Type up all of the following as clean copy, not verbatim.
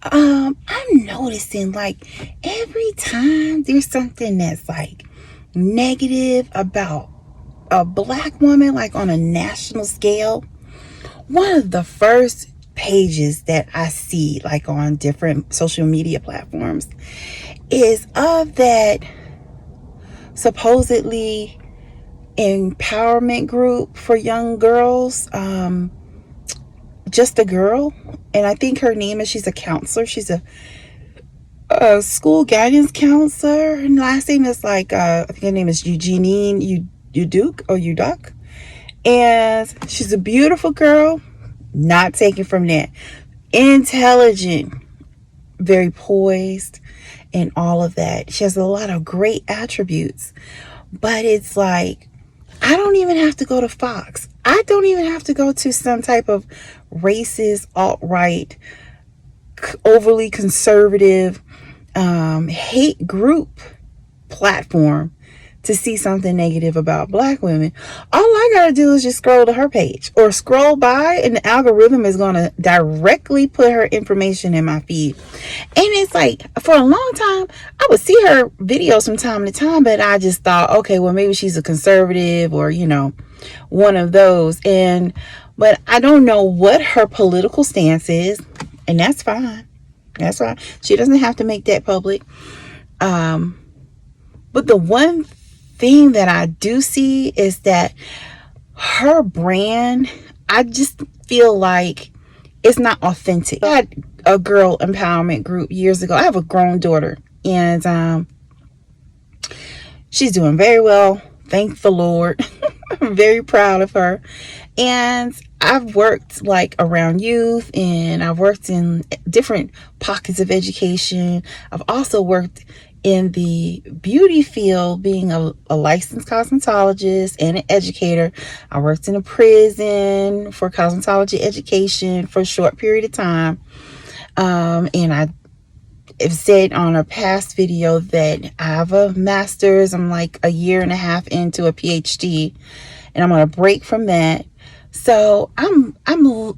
I'm noticing like every time there's something that's like negative about a black woman, like on a national scale, one of the first pages that I see like on different social media platforms is of that supposedly empowerment group for young girls, just a girl. And I think her name is, she's a counselor, she's a school guidance counselor, and last name is like I think her name is Jeanine Uqdah, and she's a beautiful girl, not taken from that, intelligent, very poised, and all of that. She has a lot of great attributes, but it's like I don't even have to go to Fox. I don't even have to go to some type of racist, alt-right, overly conservative, hate group platform to see something negative about black women. All I gotta do is just scroll to her page or scroll by, and the algorithm is gonna directly put her information in my feed. And it's like, for a long time I would see her videos from time to time, but I just thought, okay, well, maybe she's a conservative, or one of those. But I don't know what her political stance is, and that's fine. That's fine. She doesn't have to make that public. But the one thing that I do see is that her brand, I just feel like it's not authentic. I had a girl empowerment group years ago. I have a grown daughter, and she's doing very well. Thank the Lord. I'm very proud of her. And I've worked like around youth, and I've worked in different pockets of education. I've also worked in the beauty field, being a licensed cosmetologist and an educator. I worked in a prison for cosmetology education for a short period of time. And I have said on a past video that I have a master's. I'm like a year and a half into a PhD, and I'm going to break from that. So I'm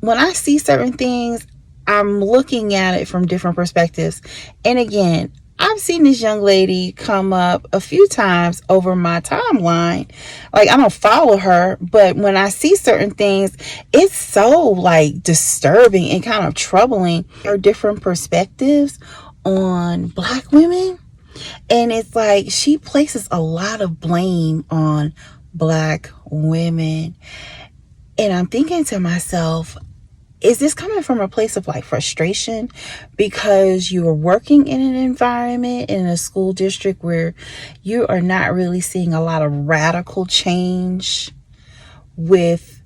when I see certain things, I'm looking at it from different perspectives. And again, I've seen this young lady come up a few times over my timeline. Like, I don't follow her, but when I see certain things, it's so like disturbing and kind of troubling. There are different perspectives on black women, and it's like she places a lot of blame on black women. And I'm thinking to myself, is this coming from a place of like frustration because you are working in an environment in a school district where you are not really seeing a lot of radical change with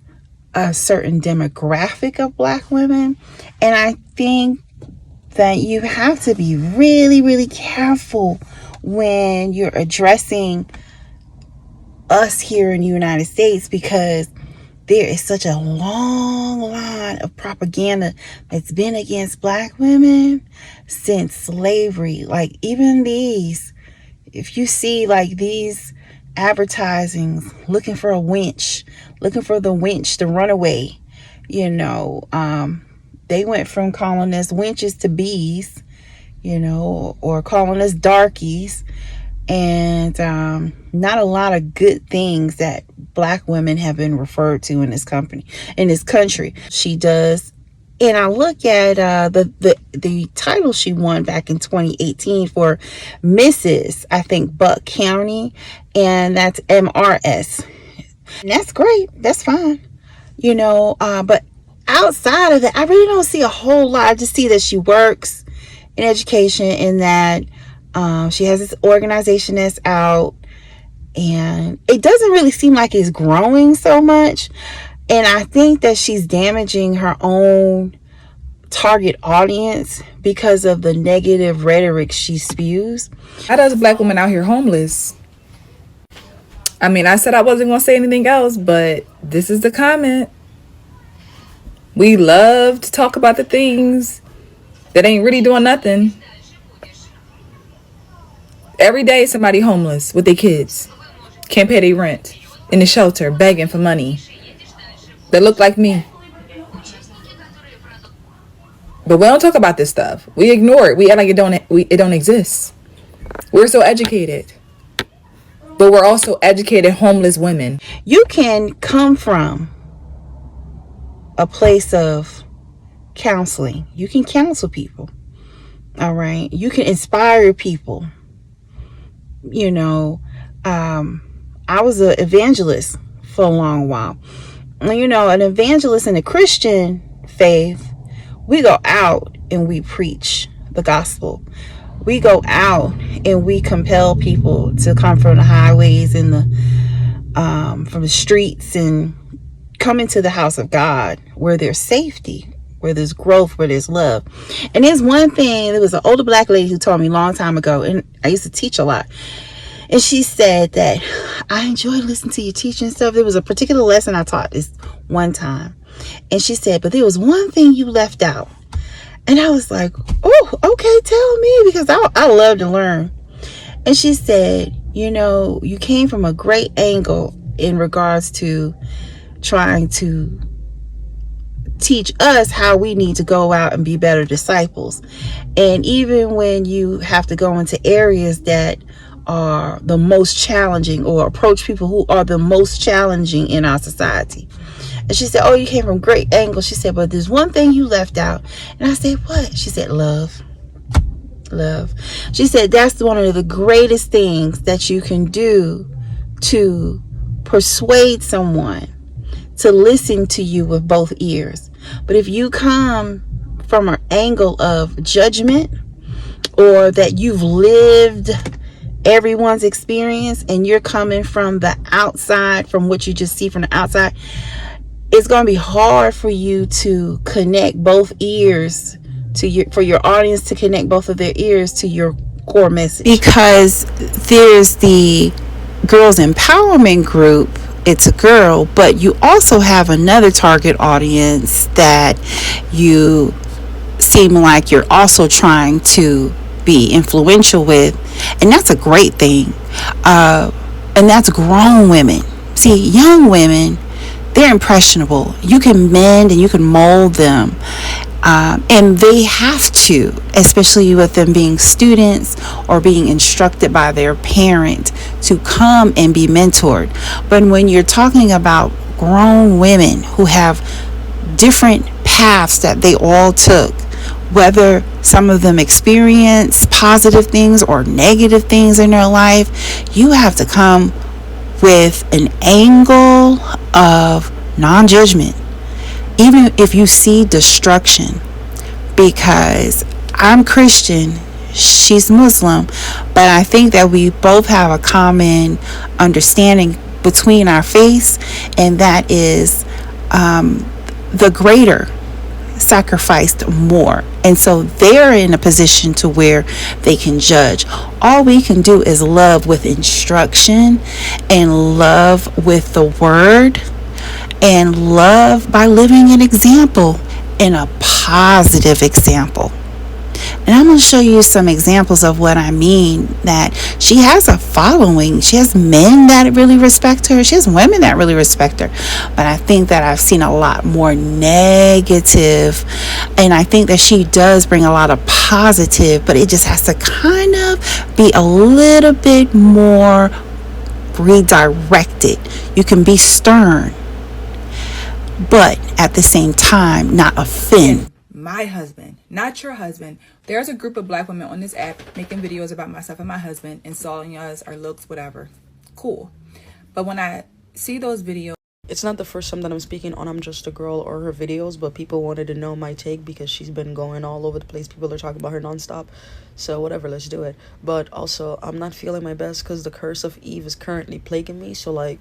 a certain demographic of black women? And I think that you have to be really, really careful when you're addressing us here in the United States, because there is such a long line of propaganda that's been against black women since slavery. Like, even these, if you see like these advertisings looking for a winch, looking for the winch to run away, they went from calling us winches to bees, or calling us darkies. And not a lot of good things that black women have been referred to in this country. She does. And I look at the title she won back in 2018 for Mrs. I think Buck County, and that's MRS. And that's great. That's fine. But outside of that, I really don't see a whole lot. I just see that she works in education, and that she has this organization that's out, and it doesn't really seem like it's growing so much. And I think that she's damaging her own target audience because of the negative rhetoric she spews. How does a black woman out here homeless? I mean, I said I wasn't going to say anything else, but this is the comment. We love to talk about the things that ain't really doing nothing. Every day somebody homeless with their kids, can't pay their rent, in the shelter, begging for money. They look like me. But we don't talk about this stuff. We ignore it. We act like it don't exist. We're so educated. But we're also educated homeless women. You can come from a place of counseling. You can counsel people. All right. You can inspire people. You know, I was an evangelist for a long while. You know, an evangelist in the Christian faith, we go out and we preach the gospel. We go out and we compel people to come from the highways and from the streets and come into the house of God where there's safety, where there's growth, where there's love. And there's one thing, there was an older black lady who told me a long time ago, and I used to teach a lot. And she said that, I enjoy listening to you teach and stuff. There was a particular lesson I taught this one time. And she said, but there was one thing you left out. And I was like, oh, okay, tell me, because I love to learn. And she said, you know, you came from a great angle in regards to trying to teach us how we need to go out and be better disciples. And even when you have to go into areas that are the most challenging or approach people who are the most challenging in our society. And she said, oh, you came from great angles. She said, but there's one thing you left out. And I said, what? She said, love. Love. She said, that's one of the greatest things that you can do to persuade someone to listen to you with both ears. But if you come from an angle of judgment, or that you've lived everyone's experience and you're coming from the outside, from what you just see from the outside, it's going to be hard for you to connect both ears for your audience to connect both of their ears to your core message. Because there's the girls empowerment group, it's a girl, but you also have another target audience that you seem like you're also trying to be influential with, and that's a great thing. And that's grown women. See, young women, they're impressionable. You can mend and you can mold them. And they have to, especially with them being students or being instructed by their parent, to come and be mentored. But when you're talking about grown women who have different paths that they all took, whether some of them experience positive things or negative things in their life, you have to come with an angle of non-judgment, even if you see destruction. Because I'm Christian, she's Muslim, but I think that we both have a common understanding between our faiths, and that is the greater sacrificed more, and so they're in a position to where they can judge. All we can do is love with instruction, and love with the word, and love by living an example, and a positive example. And I'm going to show you some examples of what I mean, that she has a following. She has men that really respect her. She has women that really respect her. But I think that I've seen a lot more negative. And I think that she does bring a lot of positive, but it just has to kind of be a little bit more redirected. You can be stern, but at the same time, not offend. My husband, not your husband. There's a group of black women on this app making videos about myself and my husband, insulting us, our looks, whatever. Cool. But when I see those videos, it's not the first time that I'm speaking on I'm Just a Girl or her videos, but people wanted to know my take because she's been going all over the place. People are talking about her nonstop. So whatever, let's do it. But also, I'm not feeling my best because the curse of Eve is currently plaguing me. So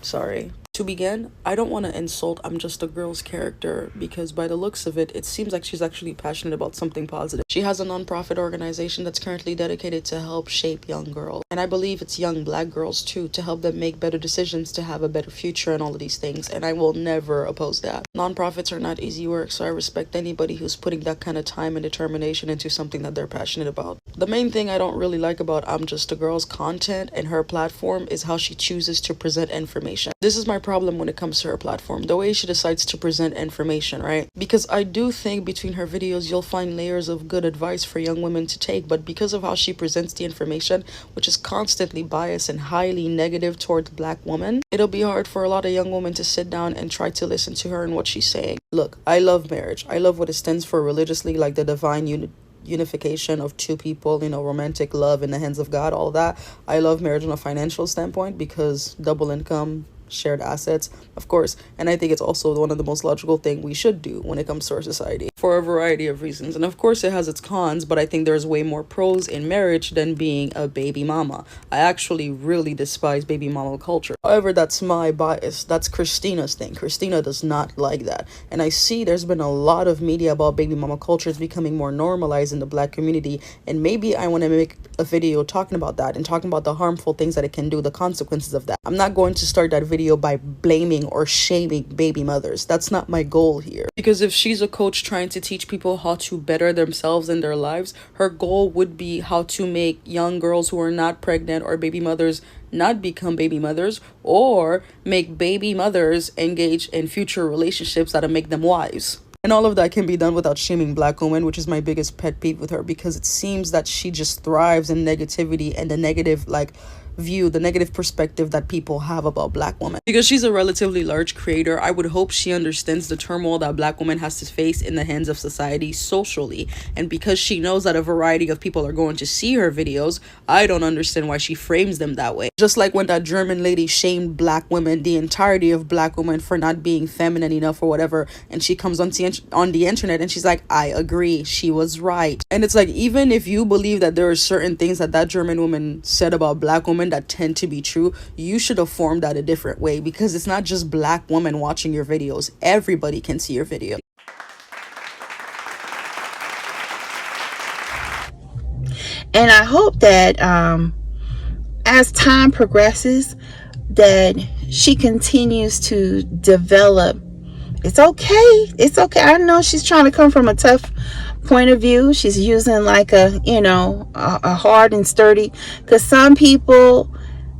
sorry. To begin, I don't want to insult I'm Just a Girl's character because by the looks of it, it seems like she's actually passionate about something positive. She has a non-profit organization that's currently dedicated to help shape young girls. And I believe it's young black girls too, to help them make better decisions, to have a better future and all of these things. And I will never oppose that. Non-profits are not easy work, so I respect anybody who's putting that kind of time and determination into something that they're passionate about. The main thing I don't really like about I'm Just a Girl's content and her platform is how she chooses to present information. This is my problem when it comes to her platform, the way she decides to present information, right? Because I do think between her videos, you'll find layers of good advice for young women to take, but because of how she presents the information, which is constantly biased and highly negative towards Black women, it'll be hard for a lot of young women to sit down and try to listen to her and what she's saying. Look, I love marriage. I love what it stands for religiously, like the divine unification of two people, romantic love in the hands of God, all that. I love marriage on a financial standpoint because double income, shared assets, of course, and I think it's also one of the most logical thing we should do when it comes to our society for a variety of reasons. And of course it has its cons, but I think there's way more pros in marriage than being a baby mama. I actually really despise baby mama culture. However, that's my bias. That's Christina's thing. Christina does not like that, and I see there's been a lot of media about baby mama culture. It's becoming more normalized in the Black community, and maybe I want to make a video talking about that and talking about the harmful things that it can do, the consequences of that. I'm not going to start that video by blaming or shaming baby mothers. That's not my goal here. Because if she's a coach trying to teach people how to better themselves in their lives, her goal would be how to make young girls who are not pregnant or baby mothers not become baby mothers, or make baby mothers engage in future relationships that'll make them wives. And all of that can be done without shaming Black women, which is my biggest pet peeve with her, because it seems that she just thrives in negativity and the negative view, the negative perspective that people have about Black women. Because she's a relatively large creator, I would hope she understands the turmoil that Black women has to face in the hands of society socially. And because she knows that a variety of people are going to see her videos, I don't understand why she frames them that way. Just like when that German lady shamed Black women, the entirety of Black women, for not being feminine enough or whatever, and she comes on the internet and she's like, I agree, she was right. And it's like, even if you believe that there are certain things that German woman said about Black women that tend to be true, you should have formed that a different way, because it's not just Black women watching your videos. Everybody can see your video. And I hope that as time progresses, that she continues to develop. It's okay. I know she's trying to come from a tough point of view. She's using like a hard and sturdy, because some people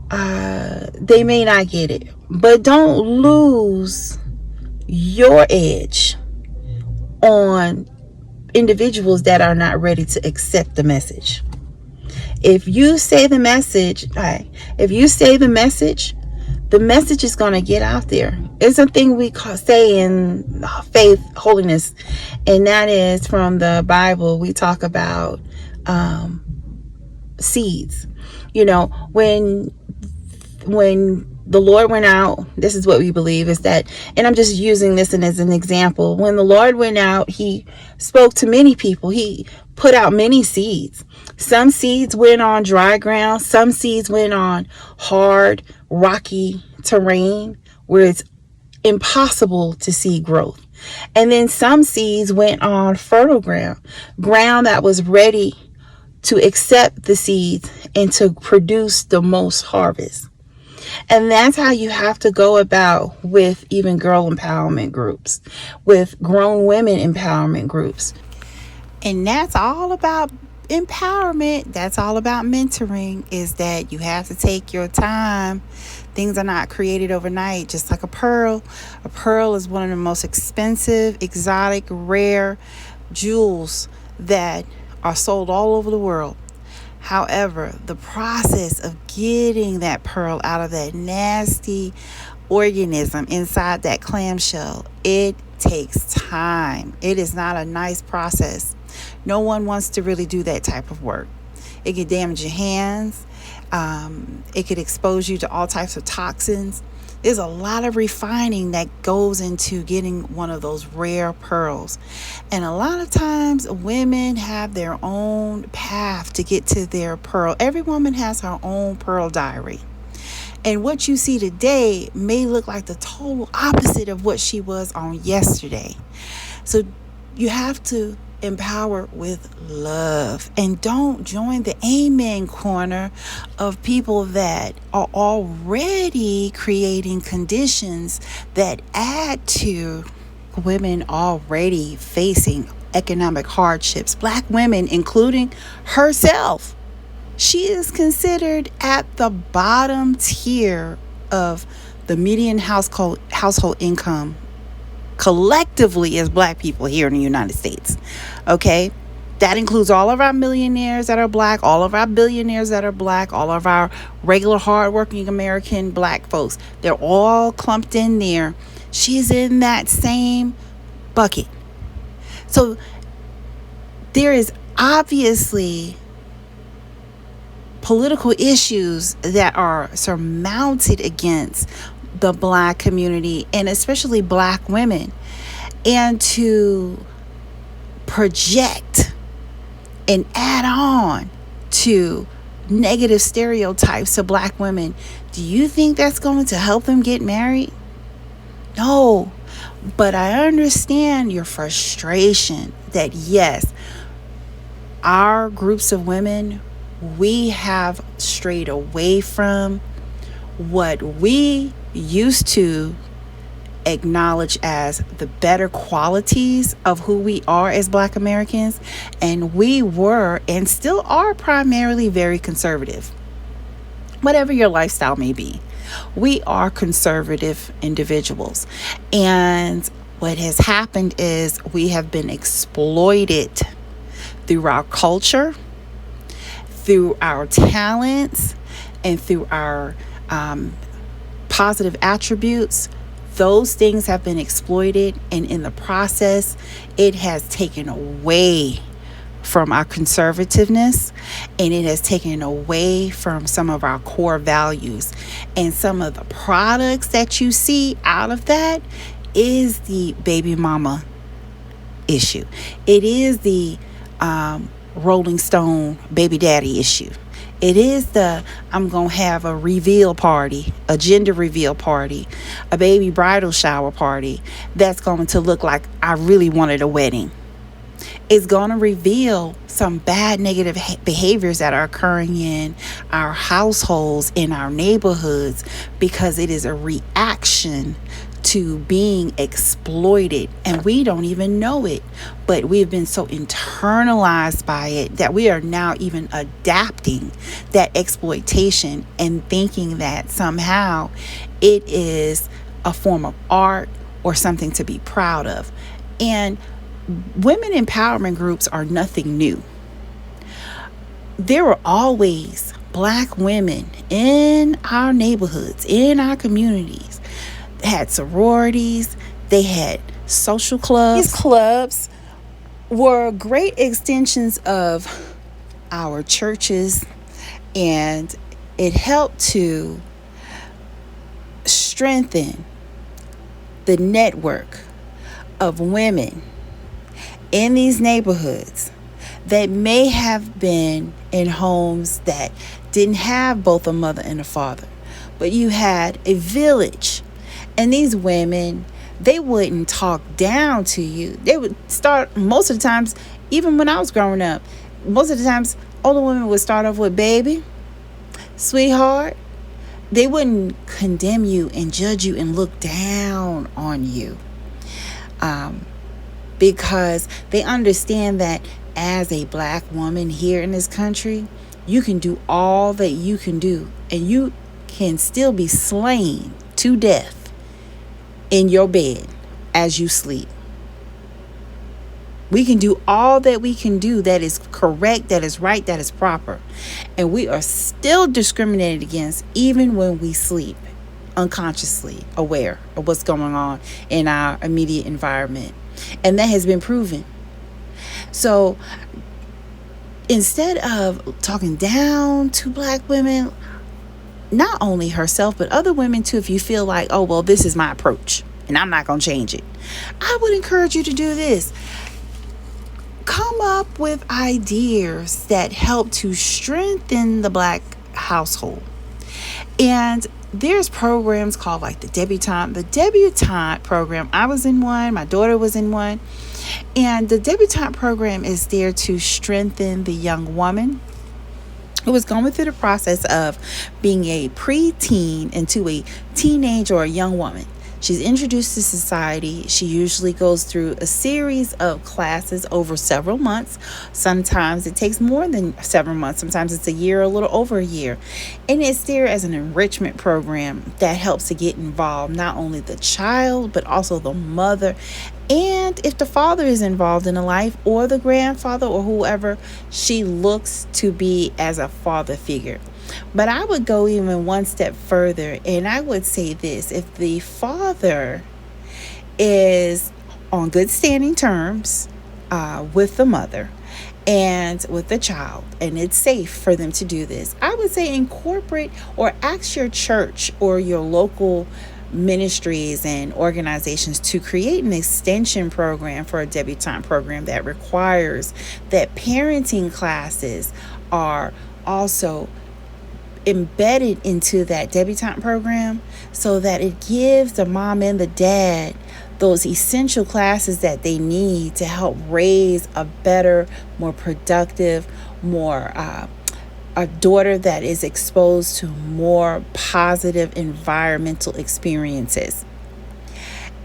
they may not get it, but don't lose your edge on individuals that are not ready to accept the message. If you say the message, the message is going to get out there. It's a thing we say in faith, holiness, and that is from the Bible. We talk about seeds. When the Lord went out, this is what we believe is that, and I'm just using this as an example. When the Lord went out, he spoke to many people. He put out many seeds. Some seeds went on dry ground. Some seeds went on hard, rocky terrain where it's impossible to see growth. And then some seeds went on fertile ground that was ready to accept the seeds and to produce the most harvest. And that's how you have to go about with even girl empowerment groups, with grown women empowerment groups. And that's all about empowerment. That's all about mentoring, is that you have to take your time. Things are not created overnight, just like a pearl. A pearl is one of the most expensive, exotic, rare jewels that are sold all over the world. However, the process of getting that pearl out of that nasty organism inside that clamshell, it takes time. It is not a nice process. No one wants to really do that type of work. It could damage your hands. It could expose you to all types of toxins. There's a lot of refining that goes into getting one of those rare pearls. And a lot of times women have their own path to get to their pearl. Every woman has her own pearl diary. And what you see today may look like the total opposite of what she was on yesterday. So you have to empower with love, and don't join the amen corner of people that are already creating conditions that add to women already facing economic hardships. Black women, including herself, she is considered at the bottom tier of the median household income collectively as black people here in the United States. Okay? That includes all of our millionaires that are black, all of our billionaires that are black, all of our regular hardworking American black folks. They're all clumped in there. She's in that same bucket. So there is obviously political issues that are surmounted against the black community, and especially black women. And to project and add on to negative stereotypes to black women, do you think that's going to help them get married? No. But I understand your frustration that yes, our groups of women, we have strayed away from what we used to acknowledge as the better qualities of who we are as black Americans. And we were and still are primarily very conservative. Whatever your lifestyle may be, we are conservative individuals. And what has happened is we have been exploited through our culture, through our talents, and through our positive attributes. Those things have been exploited, and in the process, it has taken away from our conservativeness, and it has taken away from some of our core values. And some of the products that you see out of that is the baby mama issue. It is the Rolling Stone baby daddy issue. It is the I'm going to have a reveal party, a gender reveal party, a baby bridal shower party that's going to look like I really wanted a wedding. It's going to reveal some bad negative behaviors that are occurring in our households, in our neighborhoods, because it is a reaction to being exploited, and we don't even know it, but we've been so internalized by it that we are now even adapting that exploitation and thinking that somehow it is a form of art or something to be proud of. And women empowerment groups are nothing new. There were always black women in our neighborhoods, in our communities, had sororities, they had social clubs. These clubs were great extensions of our churches, and it helped to strengthen the network of women in these neighborhoods that may have been in homes that didn't have both a mother and a father, but you had a village. And these women, they wouldn't talk down to you. They would start, most of the times, even when I was growing up, most of the times, older women would start off with baby, sweetheart. They wouldn't condemn you and judge you and look down on you. Because they understand that as a black woman here in this country, you can do all that you can do, and you can still be slain to death in your bed as you sleep. We can do all that we can do that is correct, that is right, that is proper. And we are still discriminated against even when we sleep, unconsciously aware of what's going on in our immediate environment. And that has been proven. So instead of talking down to black women, not only herself, but other women too, if you feel like, oh, well, this is my approach and I'm not going to change it, I would encourage you to do this. Come up with ideas that help to strengthen the black household. And there's programs called like the debutante program. I was in one, my daughter was in one. And the debutante program is there to strengthen the young woman who was going through the process of being a preteen into a teenage or a young woman. She's introduced to society. She usually goes through a series of classes over several months. Sometimes it takes more than several months. Sometimes it's a year, a little over a year. And it's there as an enrichment program that helps to get involved not only the child, but also the mother. And if the father is involved in a life, or the grandfather, or whoever, she looks to be as a father figure. But I would go even one step further, and I would say this: if the father is on good standing terms with the mother and with the child, and it's safe for them to do this, I would say incorporate or ask your church or your local ministries and organizations to create an extension program for a debutante program that requires that parenting classes are also embedded into that debutante program, so that it gives the mom and the dad those essential classes that they need to help raise a better, more productive, more a daughter that is exposed to more positive environmental experiences.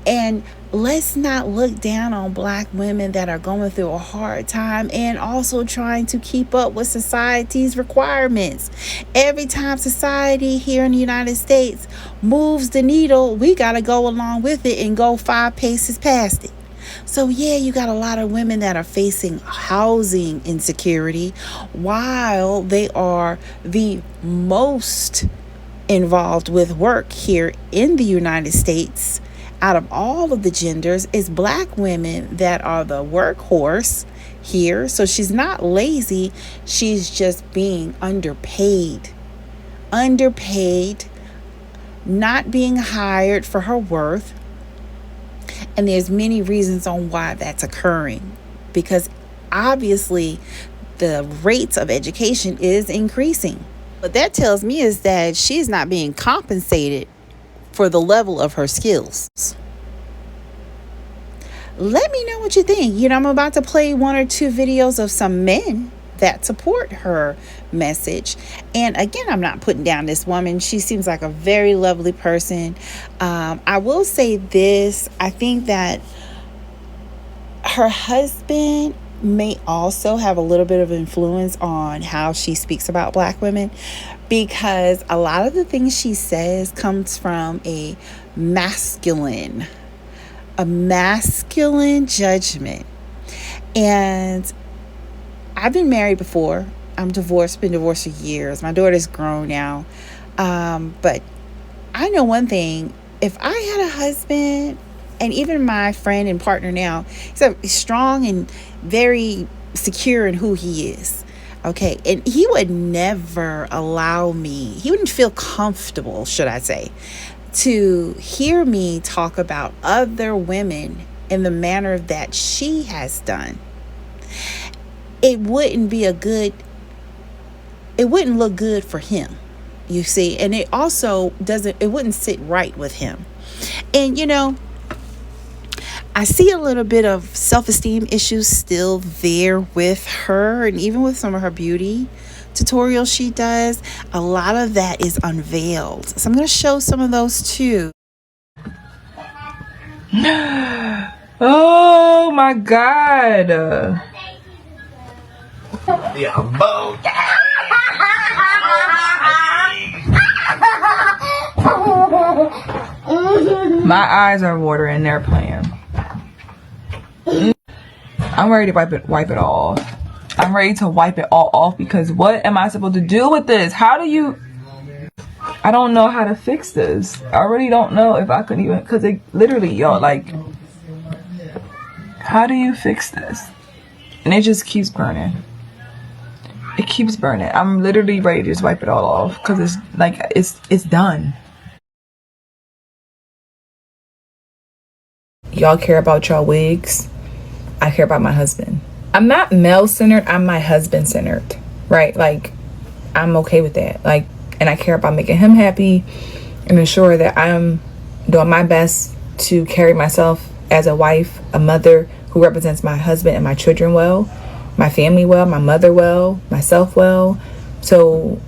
And let's not look down on Black women that are going through a hard time and also trying to keep up with society's requirements. Every time society here in the United States moves the needle, we got to go along with it and go 5 paces past it. So yeah, you got a lot of women that are facing housing insecurity while they are the most involved with work here in the United States. Out of all of the genders, it's Black women that are the workhorse here. So she's not lazy. She's just being underpaid, not being hired for her worth. And there's many reasons on why that's occurring, because obviously the rates of education is increasing. What that tells me is that she's not being compensated for the level of her skills. Let me know what you think. I'm about to play 1 or 2 videos of some men that support her message. And again, I'm not putting down this woman. She seems like a very lovely person. I will say this: I think that her husband may also have a little bit of influence on how she speaks about Black women, because a lot of the things she says comes from a masculine judgment. And I've been married before. I'm divorced, been divorced for years. My daughter's grown now. But I know one thing: if I had a husband, and even my friend and partner now, he's strong and very secure in who he is. Okay. And he would never allow me, he wouldn't feel comfortable, should I say, to hear me talk about other women in the manner that she has done. It wouldn't look good for him, you see. And it also it wouldn't sit right with him. And I see a little bit of self-esteem issues still there with her, and even with some of her beauty tutorials she does, a lot of that is unveiled. So I'm going to show some of those too. Oh my God. My eyes are watering. They're playing. I'm ready to wipe it all. I'm ready to wipe it all off, because what am I supposed to do with this? I don't know how to fix this. I really don't know if I could even, because it literally, how do you fix this? And it just keeps burning. It keeps burning. I'm literally ready to just wipe it all off, because it's done. Y'all care about y'all wigs. I care about my husband. I'm not male-centered. I'm my husband-centered, right? I'm okay with that. And I care about making him happy and ensure that I'm doing my best to carry myself as a wife, a mother who represents my husband and my children well, my family well, my mother well, myself well. So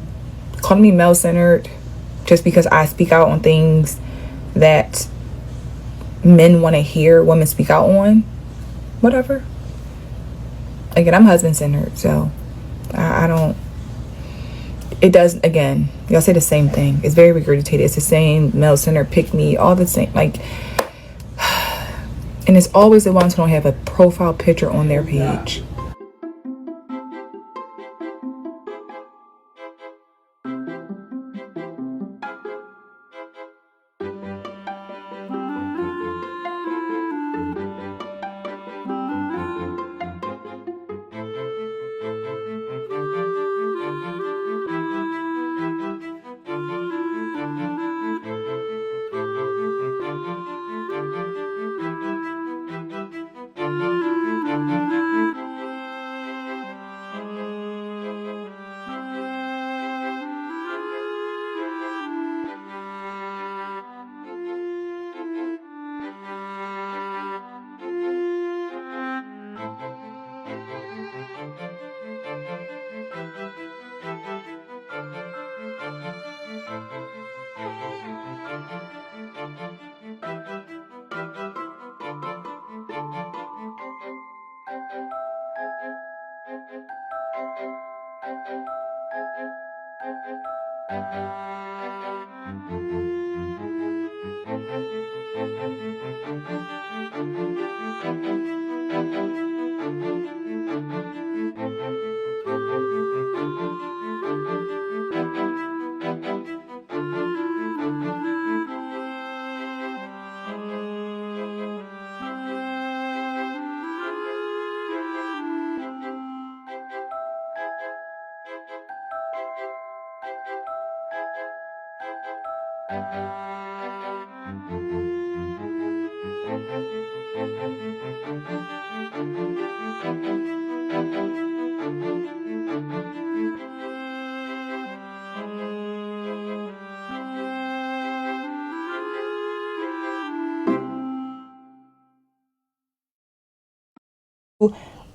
calling me male-centered just because I speak out on things that men want to hear women speak out on, whatever. Again, I'm husband-centered, so I don't, it does, again, y'all say the same thing. It's very regurgitated. It's the same male-centered, pick me, all the same, like, and it's always the ones who don't have a profile picture on their page.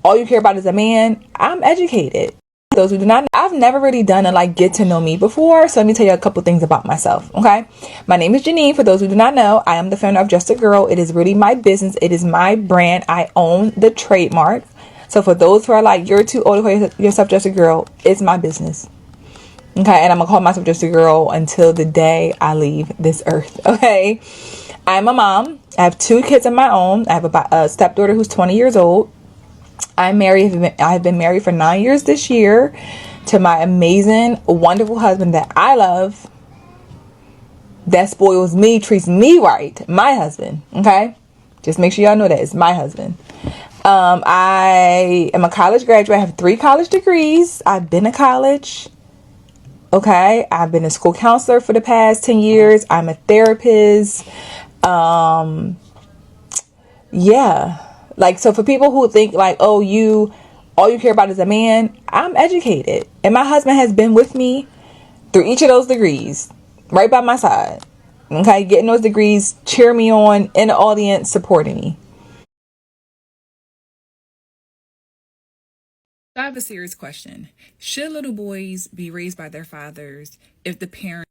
All you care about is a man. I'm educated. Those who do not know, I've never really done a like get to know me before, so let me tell you a couple things about myself. Okay, my name is Jeanine. For those who do not know, I am the founder of Just a Girl. It is really my business. It is my brand. I own the trademark. So for those who are like, you're too old to call yourself Just a Girl, it's my business. Okay, and I'm gonna call myself Just a Girl until the day I leave this earth. Okay, I'm a mom. I have 2 kids of my own. I have a stepdaughter who's 20 years old. I'm married. I've been married for 9 years this year to my amazing, wonderful husband that I love, that spoils me, treats me right. My husband. Okay, just make sure y'all know that it's my husband. I am a college graduate. I have 3 college degrees. I've been to college. Okay, I've been a school counselor for the past 10 years. I'm a therapist. Yeah. Like, so for people who think like, oh, all you care about is a man, I'm educated. And my husband has been with me through each of those degrees, right by my side. Okay, getting those degrees, cheer me on, in the audience, supporting me. I have a serious question. Should little boys be raised by their fathers if the parent...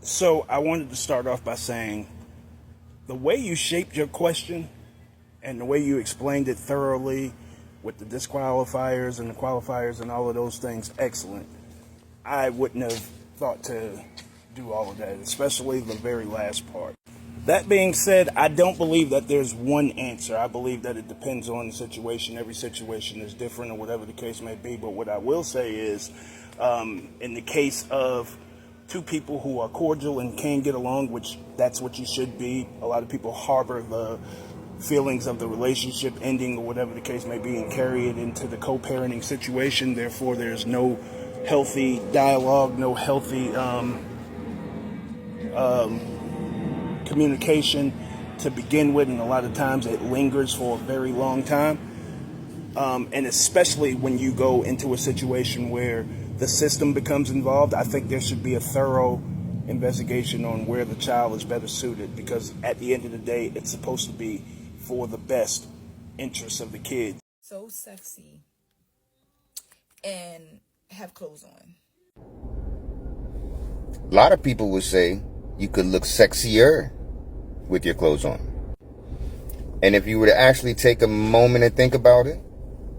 So I wanted to start off by saying the way you shaped your question and the way you explained it thoroughly with the disqualifiers and the qualifiers and all of those things, excellent. I wouldn't have thought to do all of that, especially the very last part. That being said, I don't believe that there's one answer. I believe that it depends on the situation. Every situation is different or whatever the case may be. But what I will say is, in the case of 2 people who are cordial and can get along, which that's what you should be. A lot of people harbor the feelings of the relationship ending or whatever the case may be and carry it into the co-parenting situation. Therefore, there's no healthy dialogue, no healthy communication to begin with, and a lot of times it lingers for a very long time. And especially when you go into a situation where the system becomes involved, I think there should be a thorough investigation on where the child is better suited, because at the end of the day, it's supposed to be for the best interests of the kids. So sexy and have clothes on. A lot of people would say you could look sexier with your clothes on. And if you were to actually take a moment and think about it,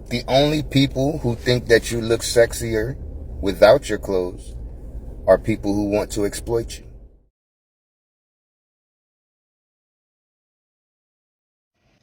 the only people who think that you look sexier without your clothes are people who want to exploit you.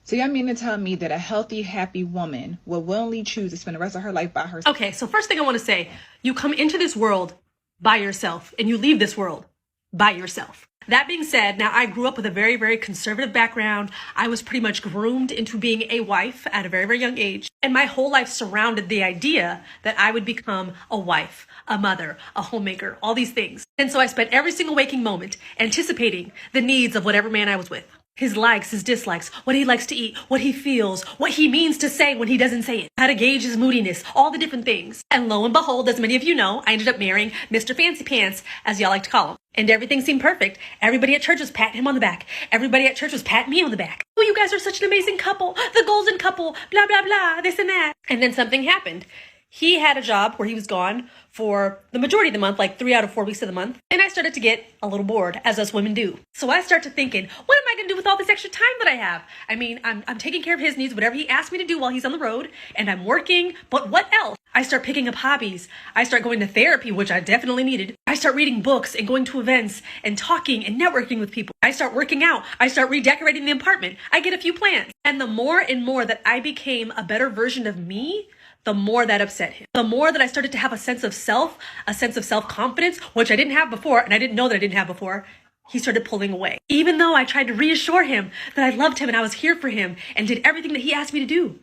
So y'all mean to tell me that a healthy, happy woman will willingly choose to spend the rest of her life by herself? Okay, so first thing I want to say, you come into this world by yourself and you leave this world by yourself. That being said, now I grew up with a very, very conservative background. I was pretty much groomed into being a wife at a very, very young age. And my whole life surrounded the idea that I would become a wife, a mother, a homemaker, all these things. And so I spent every single waking moment anticipating the needs of whatever man I was with. His likes, his dislikes, what he likes to eat, what he feels, what he means to say when he doesn't say it, how to gauge his moodiness, all the different things. And lo and behold, as many of you know, I ended up marrying Mr. Fancy Pants, as y'all like to call him. And everything seemed perfect. Everybody at church was patting him on the back. Everybody at church was patting me on the back. Oh, you guys are such an amazing couple. The golden couple, blah, blah, blah, this and that. And then something happened. He had a job where he was gone for the majority of the month, like 3 out of 4 weeks of the month. And I started to get a little bored, as us women do. So I started thinking, what am I going to do with all this extra time that I have? I mean, I'm taking care of his needs, whatever he asked me to do while he's on the road, and I'm working, but what else? I start picking up hobbies. I start going to therapy, which I definitely needed. I start reading books and going to events and talking and networking with people. I start working out. I start redecorating the apartment. I get a few plants. And the more and more that I became a better version of me, the more that upset him. The more that I started to have a sense of self, a sense of self-confidence, which I didn't have before, and I didn't know that I didn't have before, he started pulling away. Even though I tried to reassure him that I loved him and I was here for him and did everything that he asked me to do,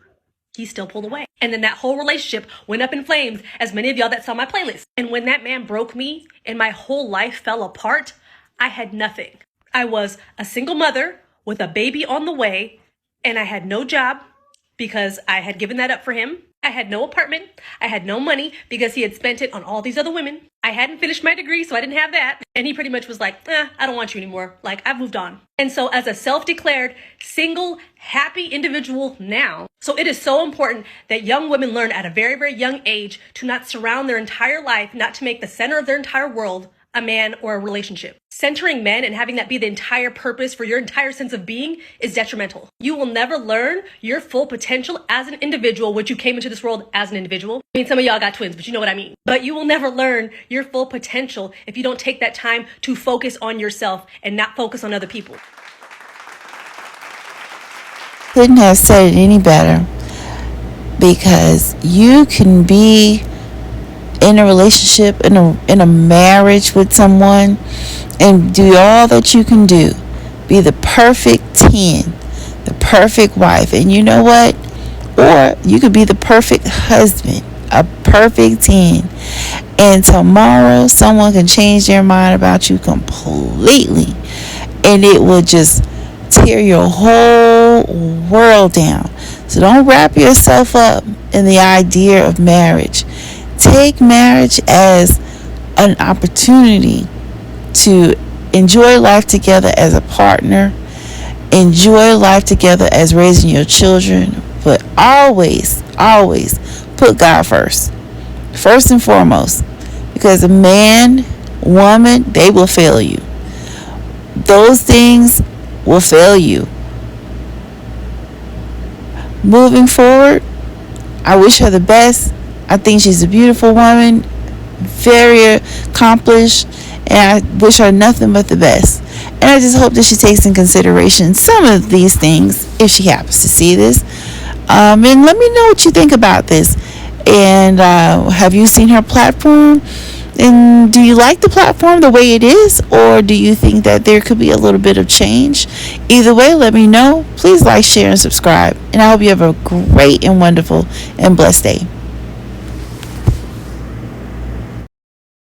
he still pulled away. And then that whole relationship went up in flames, as many of y'all that saw my playlist. And when that man broke me and my whole life fell apart, I had nothing. I was a single mother with a baby on the way, and I had no job because I had given that up for him. I had no apartment. I had no money because he had spent it on all these other women. I hadn't finished my degree, so I didn't have that. And he pretty much was like, I don't want you anymore. Like, I've moved on. And so as a self-declared, single, happy individual now, so it is so important that young women learn at a very, very young age to not surround their entire life, not to make the center of their entire world a man or a relationship. Centering men and having that be the entire purpose for your entire sense of being is detrimental. You will never learn your full potential as an individual, which you came into this world as an individual. I mean, some of y'all got twins, but you know what I mean. But you will never learn your full potential if you don't take that time to focus on yourself and not focus on other people. Couldn't have said it any better, because you can be in a relationship, in a marriage with someone, and do all that you can do, be the perfect 10, the perfect wife, and you know what, or you could be the perfect husband, a perfect 10, and tomorrow someone can change their mind about you completely, and it will just tear your whole world down. So don't wrap yourself up in the idea of marriage. Take marriage as an opportunity to enjoy life together as a partner, enjoy life together as raising your children, but always, always put God first and foremost, because a man, woman, they will fail you. Those things will fail you. Moving forward, I wish her the best. I think she's a beautiful woman, very accomplished, and I wish her nothing but the best. And I just hope that she takes in consideration some of these things if she happens to see this. And let me know what you think about this. And have you seen her platform? And do you like the platform the way it is? Or do you think that there could be a little bit of change? Either way, let me know. Please like, share, and subscribe. And I hope you have a great and wonderful and blessed day.